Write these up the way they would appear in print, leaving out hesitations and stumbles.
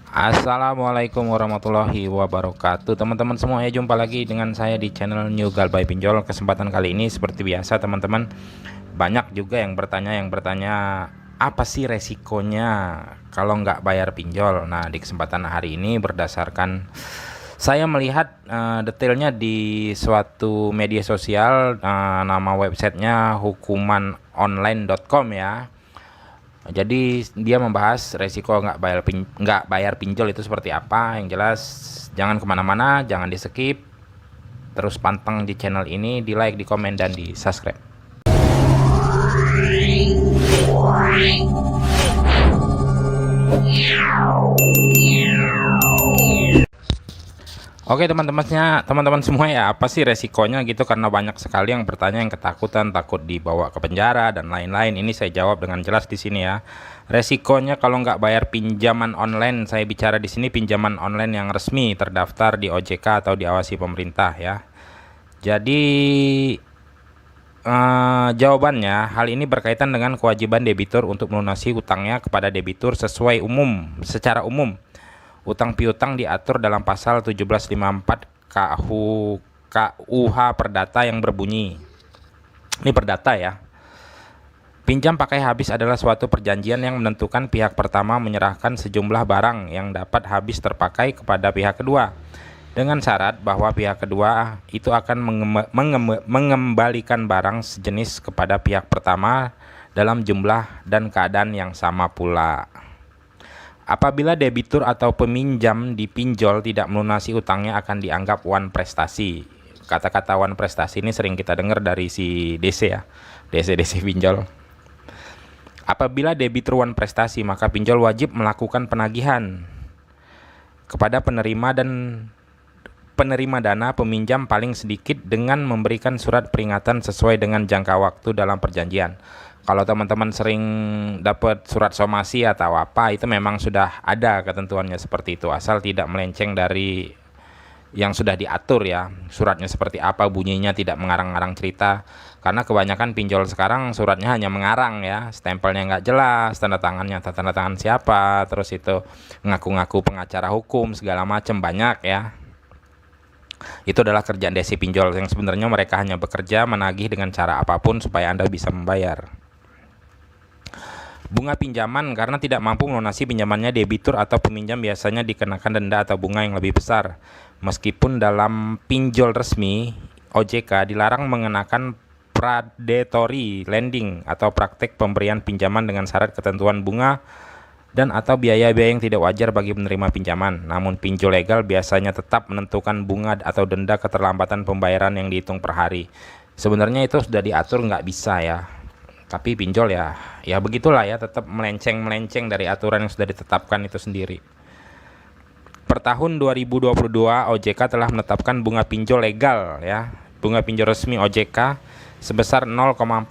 Assalamualaikum warahmatullahi wabarakatuh, teman-teman semua. Ya, jumpa lagi dengan saya di channel New Galbay Pinjol. Kesempatan kali ini seperti biasa, teman-teman, banyak juga yang bertanya apa sih resikonya kalau nggak bayar pinjol. Nah, di kesempatan hari ini berdasarkan saya melihat detailnya di suatu media sosial, nama websitenya hukumanonline.com ya. Jadi dia membahas resiko nggak bayar pinjol itu seperti apa. Yang jelas jangan kemana-mana, jangan di skip, terus panteng di channel ini, di like, di komen, dan di subscribe. Oke, teman-teman semua, ya apa sih resikonya gitu, karena banyak sekali yang bertanya, yang ketakutan, takut dibawa ke penjara dan lain-lain. Ini saya jawab dengan jelas di sini ya. Resikonya kalau nggak bayar pinjaman online, saya bicara di sini pinjaman online yang resmi terdaftar di OJK atau diawasi pemerintah ya. Jadi jawabannya, hal ini berkaitan dengan kewajiban debitur untuk melunasi utangnya kepada debitur secara umum. Utang piutang diatur dalam pasal 1754 KUH Perdata yang berbunyi, ini perdata ya. Pinjam pakai habis adalah suatu perjanjian yang menentukan pihak pertama menyerahkan sejumlah barang yang dapat habis terpakai kepada pihak kedua, dengan syarat bahwa pihak kedua itu akan mengembalikan barang sejenis kepada pihak pertama dalam jumlah dan keadaan yang sama pula. Apabila debitur atau peminjam dipinjol tidak melunasi utangnya, akan dianggap wan prestasi. Kata-kata wan prestasi ini sering kita dengar dari si DC ya, DC pinjol. Apabila debitur wan prestasi, maka pinjol wajib melakukan penagihan kepada penerima dana peminjam paling sedikit dengan memberikan surat peringatan sesuai dengan jangka waktu dalam perjanjian. Kalau teman-teman sering dapat surat somasi atau apa, itu memang sudah ada ketentuannya seperti itu, asal tidak melenceng dari yang sudah diatur ya. Suratnya seperti apa, bunyinya tidak mengarang-arang cerita, karena kebanyakan pinjol sekarang suratnya hanya mengarang ya, stempelnya nggak jelas, tanda tangan siapa, terus itu ngaku-ngaku pengacara hukum segala macam, banyak ya. Itu adalah kerjaan desi pinjol, yang sebenarnya mereka hanya bekerja menagih dengan cara apapun supaya Anda bisa membayar. Bunga pinjaman, karena tidak mampu melunasi pinjamannya, debitur atau peminjam biasanya dikenakan denda atau bunga yang lebih besar. Meskipun dalam pinjol resmi OJK dilarang mengenakan predatory lending atau praktek pemberian pinjaman dengan syarat ketentuan bunga dan atau biaya-biaya yang tidak wajar bagi penerima pinjaman. Namun pinjol legal biasanya tetap menentukan bunga atau denda keterlambatan pembayaran yang dihitung per hari. Sebenarnya itu sudah diatur, nggak bisa ya. Tapi pinjol ya begitulah ya, tetap melenceng dari aturan yang sudah ditetapkan itu sendiri. Per tahun 2022 OJK telah menetapkan bunga pinjol legal ya, bunga pinjol resmi OJK sebesar 0,4%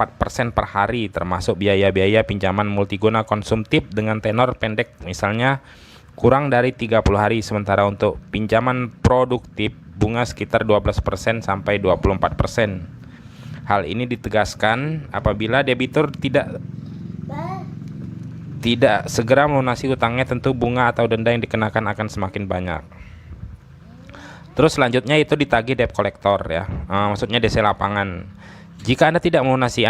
per hari, termasuk biaya-biaya pinjaman multiguna konsumtif dengan tenor pendek, misalnya kurang dari 30 hari. Sementara untuk pinjaman produktif bunga sekitar 12% sampai 24%. Hal ini ditegaskan apabila debitur tidak segera melunasi utangnya, tentu bunga atau denda yang dikenakan akan semakin banyak. Terus selanjutnya itu ditagih debt collector ya, maksudnya DC lapangan. Jika Anda tidak melunasi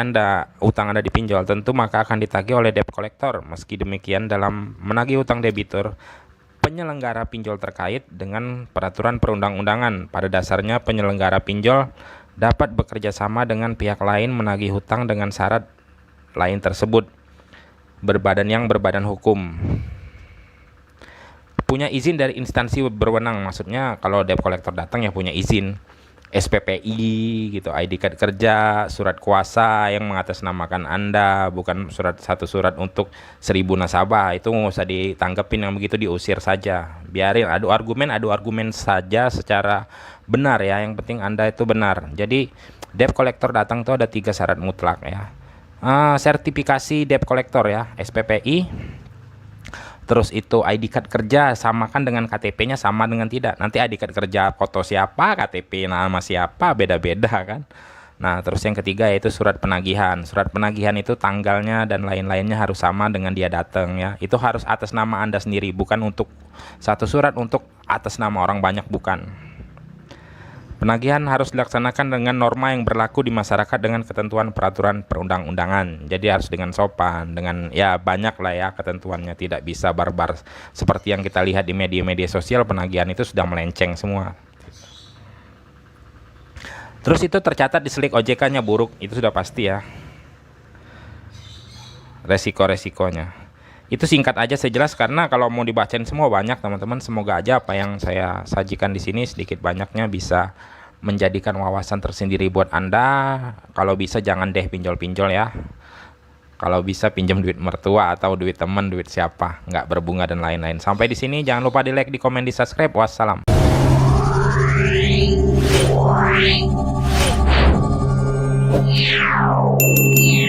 utang Anda dipinjol, tentu maka akan ditagih oleh debt collector. Meski demikian, dalam menagih utang debitur, penyelenggara pinjol terkait dengan peraturan perundang-undangan. Pada dasarnya penyelenggara pinjol dapat bekerja sama dengan pihak lain menagih hutang dengan syarat lain tersebut berbadan hukum, punya izin dari instansi berwenang. Maksudnya kalau debt collector datang ya punya izin SPPI gitu, ID card kerja, surat kuasa yang mengatasnamakan Anda, bukan satu surat untuk 1000 nasabah. Itu nggak usah ditanggepin, yang begitu diusir saja. Biarin adu argumen saja secara benar ya, yang penting Anda itu benar. Jadi debt collector datang tuh ada 3 syarat mutlak ya. Sertifikasi debt collector ya, SPPI. Terus itu ID card kerja, samakan dengan KTP-nya sama dengan tidak. Nanti ID card kerja foto siapa, KTP nama siapa, beda-beda kan. Nah, terus yang ketiga yaitu surat penagihan. Surat penagihan itu tanggalnya dan lain-lainnya harus sama dengan dia datang ya. Itu harus atas nama Anda sendiri, bukan untuk satu surat untuk atas nama orang banyak, bukan. Penagihan harus dilaksanakan dengan norma yang berlaku di masyarakat dengan ketentuan peraturan perundang-undangan. Jadi harus dengan sopan, dengan ya banyak lah ya ketentuannya, tidak bisa barbar seperti yang kita lihat di media-media sosial. Penagihan itu sudah melenceng semua. Terus itu tercatat di slip OJK-nya buruk, itu sudah pasti ya. Resiko-resikonya. Itu singkat aja sejelas karena kalau mau dibacain semua banyak teman-teman. Semoga aja apa yang saya sajikan di sini sedikit banyaknya bisa menjadikan wawasan tersendiri buat Anda. Kalau bisa jangan deh pinjol-pinjol ya. Kalau bisa pinjam duit mertua atau duit teman, duit siapa, nggak berbunga dan lain-lain. Sampai di sini, jangan lupa di like, di komen, di subscribe. Wassalam. Yeah.